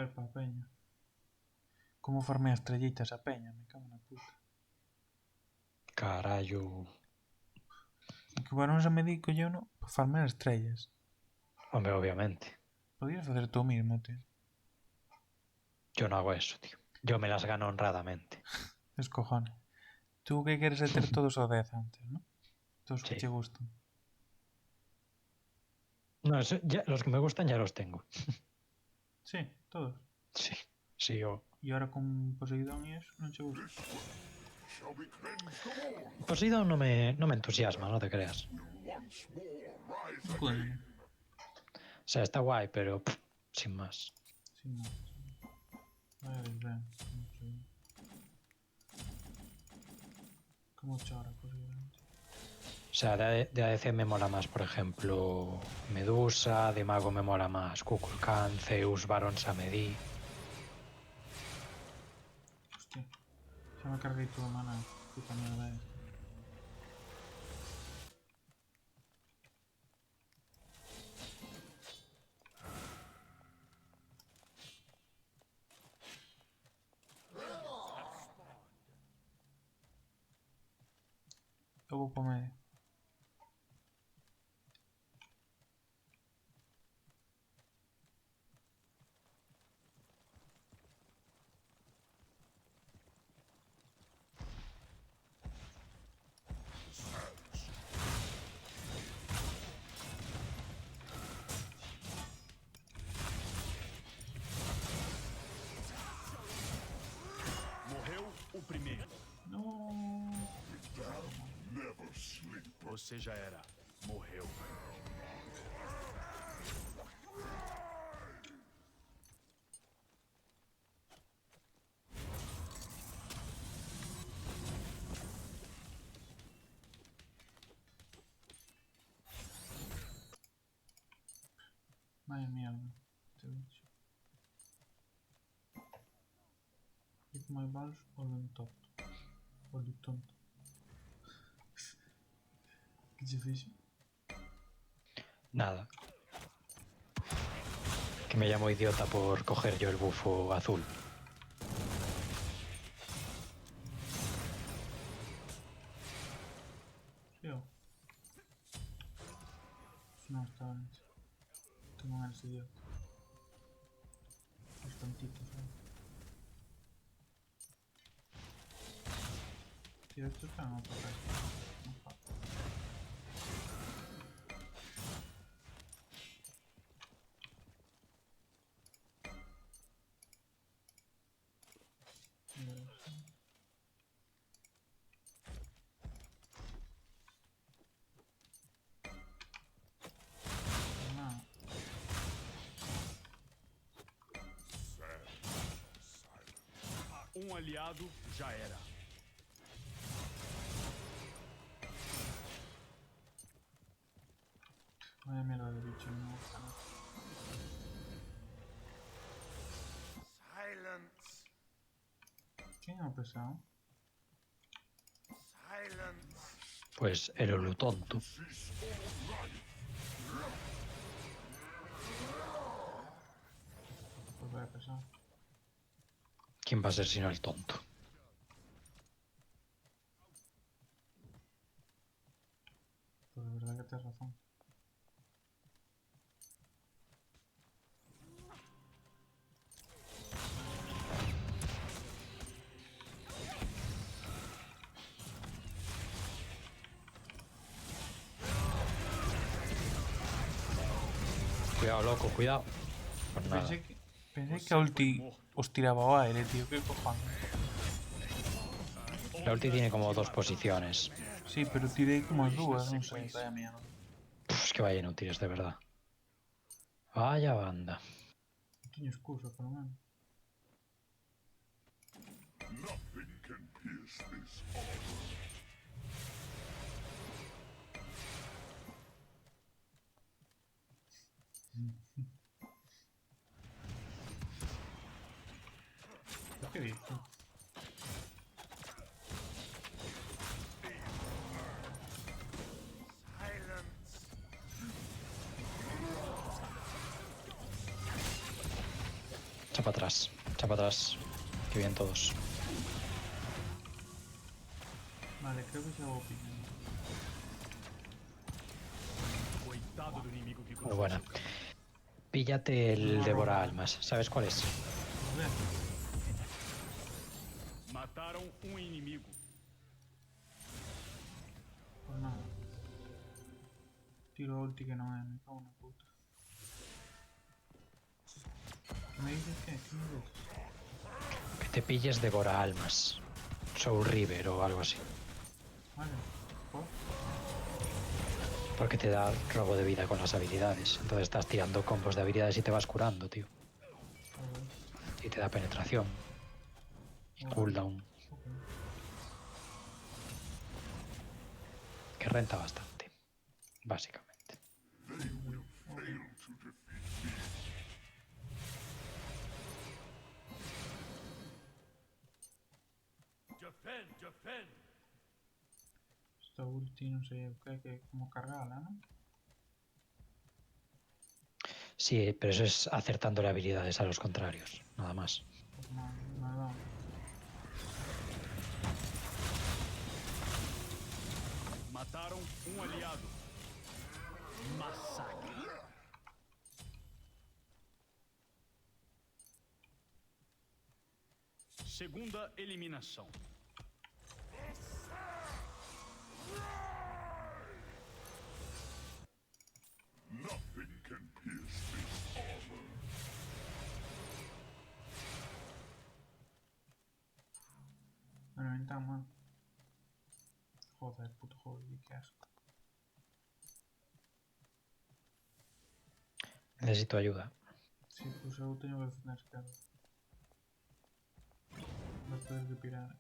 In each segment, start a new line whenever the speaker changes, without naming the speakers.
Epa, peña. Como farmea estrellitas a peña, me cago na puta.
Carallo.
Que bueno, non se me dedico yo, no, para farmear estrellas.
Hombre, obviamente.
Podrías facer tú mismo, tío.
Yo no hago eso, tío. Yo me las gano honradamente.
Es cojones. Tú que queres é ter todos ao 10 antes, ¿no? Todos que
Sí.
che gustan.
No, ya, los que me gustan ya los tengo.
Sí, todos.
Sí, sí, o...
E ahora con Poseidón e eso non che gusta.
Poseidon no me entusiasma, no te creas.
Coño.
O sea, está guay, pero sin más.
Sin más. Vaya desvén. Como chora Poseidón.
O sea, de ADC me mola más, por ejemplo, Medusa, de Mago me mola más Kukulkan, Zeus, Baron Samedi.
Hostia. Xa me carguei toda a mana. Puta mierda esta. Eu vou para o medio.
Morreu o primeiro.
No.
Você já era. Morreu.
Vaya mierda. Este bicho. Hit my balls olho tonto. Olho tonto. Que che fixo?
Nada. Que me llamo idiota por coger yo el bufo azul.
Eu? Isso não está antes. Tu não eres idiota. Os tontitos, sabe? Tira estes para não tocar. Não faz. Não.
Aliado já era.
Vaya mierda de bicho, no me gusta nada.
Silence.
¿Quién ha pesado?
Silence.
Pues el olutonto.
Pues vaya pesado.
¿Quién va a ser sino el tonto?
Pues de verdad que tienes razón.
Cuidado, loco, cuidado. Pues nada.
Pensé que a ulti os tiraba ao aire, tío. ¿Qué cojones?
La ulti tiene como dos posiciones.
Sí, pero tiré como as dúas, non sei. Vaya mierda.
Es que vaya inútiles, de verdad. Vaya banda.
Non teño excusa, polo menos.
Nothing can pierce this armor.
¿Qué dices?
Silence.
para atrás. Echa para atrás. Que bien todos.
Vale, creo que se hago picando.
Coitado do inimigo que
Muy
cruzou
buena.
seu caminho.
Píllate el
No,
devora
no.
almas. ¿Sabes cuál es?
Pues ven.
Mataram um inimigo.
Pues nada. Tiro ulti que no me cago en la puta. ¿Qué me dices qué? ¿Qué me dices?
Que te pilles devora almas. Soul River o algo así.
Vale. ¿Por?
Porque te da robo de vida con las habilidades. Entonces estás tirando combos de habilidades y te vas curando, tío.
Joder.
Y te da penetración. Y
Ok.
cooldown.
Ok.
Que renta bastante. Básicamente.
Ok.
Defend, defend.
Esta ulti no sé qué, que como cargarla, ¿no?
Sí, pero eso es acertándole habilidades a los contrarios. Nada más.
Pues no, me ha dado.
Mataram um aliado. Massacre. Segunda eliminação.
Nothing can pierce this armor.
Me reventan mal. Joder, puto joder, qué asco.
Necesito ayuda.
Sí, pues eu teño que defender, claro. Vas a tener que pirar.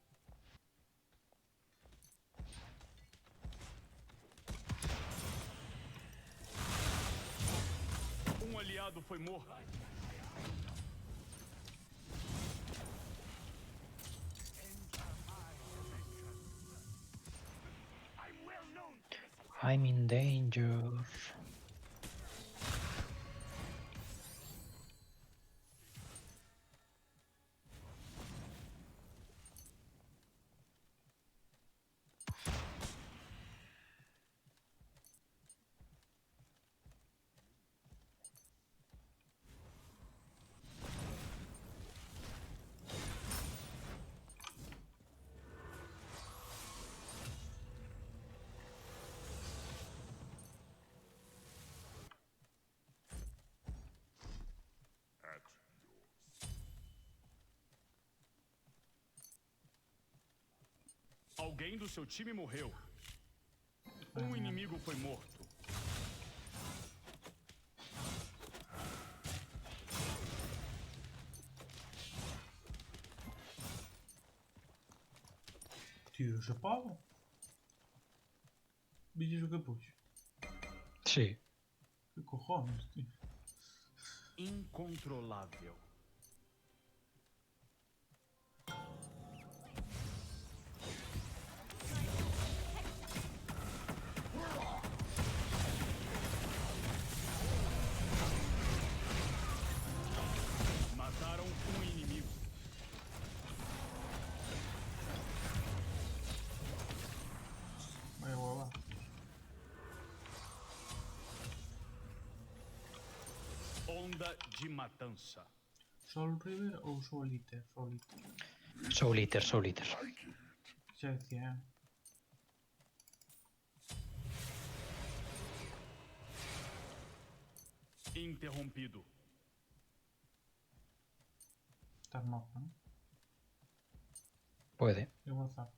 Um aliado foi morto.
I'm in danger.
At
Alguém do seu time morreu. Um inimigo foi morto.
Tío, ese pavo. ¿Viste o que puxo?
Sí.
¿Qué cojones, tío?
Incontrolável. Mataram um inimigo.
Vaya hueva.
Onda de matança.
Soul River ou Soul Eater? Soul Eater.
Soul Eater, Soul Eater.
Xa decía,
Interrompido.
Estás morto, ¿no?
Puede.
Igual zafas.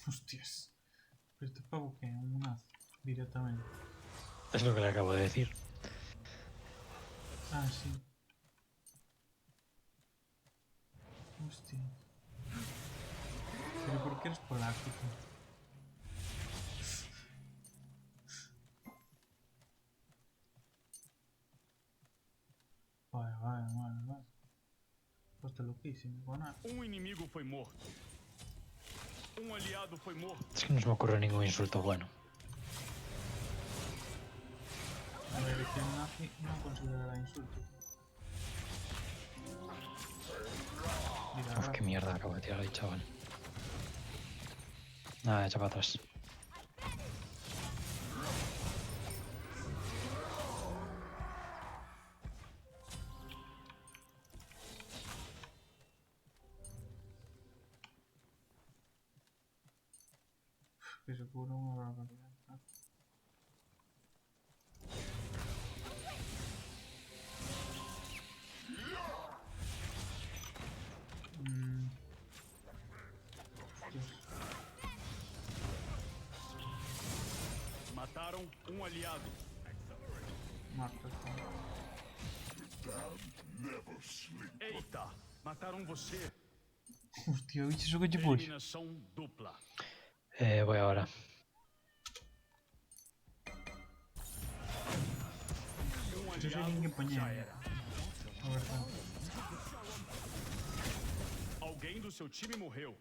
Hostias. Pero este pavo que un mazo directamente.
Es lo que le acabo de decir.
Ah, sí. Hostia. Pero ¿por qué eres polaco, tío? Vale. Pues puesto loquísimo. Bueno,
Inimigo foi morto. Aliado foi morto.
Es que no se me ocurre ningún insulto bueno.
a ver, es que el nazi no considerará insulto. Mira,
Uf, qué mierda acabo de tirar ahí, chaval. Nada, echa para atrás.
que se cura una barbaridad. ¿No? Dios,
Mataram aliado.
Marta.
Never sleep.
Eita! Mataram você.
Hostia, bicho, eso que te push.
Eliminação dupla.
Voy ahora.
Eso es alguien que ponía.
Já era.
A ver, tá.
Alguém do seu time morreu.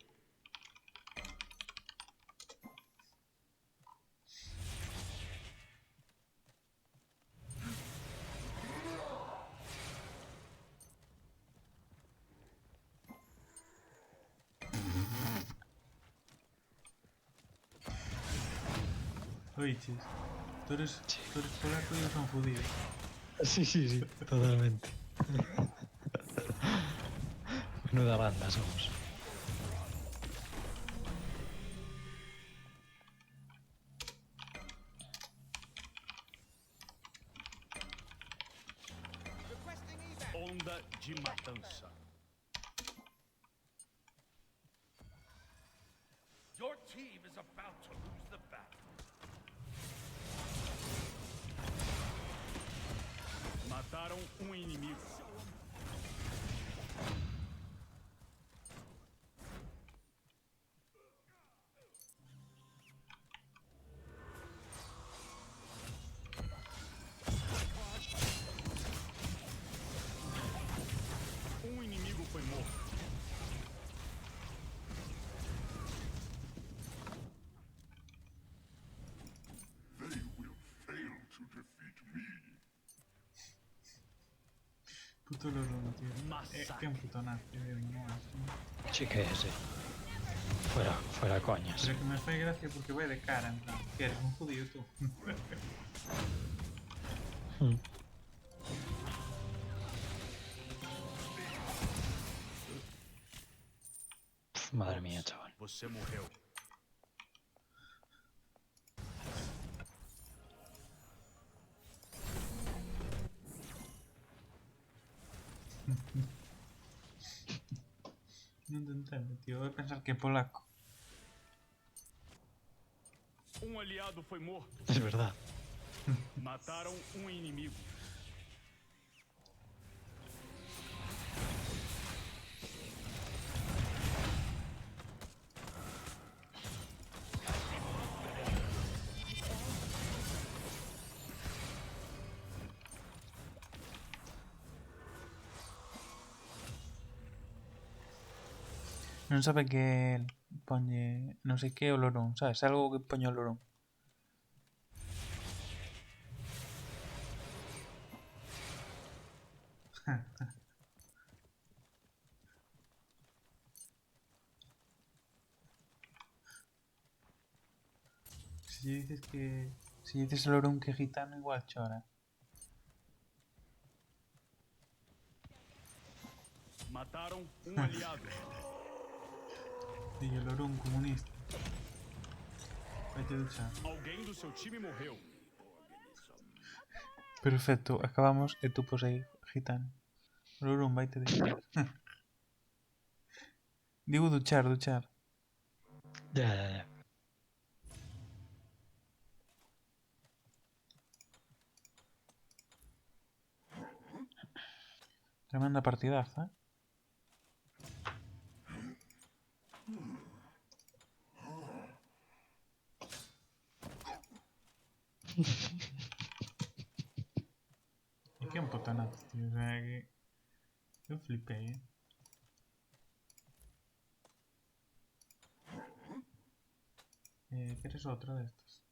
Oiches, tú eres polaco y ellos son judíos.
Sí, sí, sí, totalmente. Menuda banda somos.
Onda de matança.
Your team is about to lose the battle.
Mataram inimigo. Inimigo foi morto.
They will fail to defeat me.
Puto lorón, tío.
Masacre.
Que un puto nazi, tío. No,
Sí que sí. Fuera coñas.
pero que me hace gracia porque va de cara, en plan. Que eres un judío tú.
Madre mía, chaval.
Você morreu.
No te entiendo, tío. Voy a pensar que es polaco.
Aliado foi morto.
Es verdad.
Mataram inimigo.
Non sabe que poñe non sei que o lorón, sabes? Algo que poñe o lorón. Si dices que... Si dices el lorón que es gitano, igual chora.
Mataram aliado.
Y el lorón comunista. Vete a duchar.
Alguém do seu time morreu.
Perfecto, acabamos e tú pos aí gitano. Lorón, vai te duchar. Digo duchar, duchar.
Ya.
Tremenda partidaza, ¿eh? Es que un putonazo, tío. O sea que... Yo flipé, ¿eh? ¿Quieres otro de estos?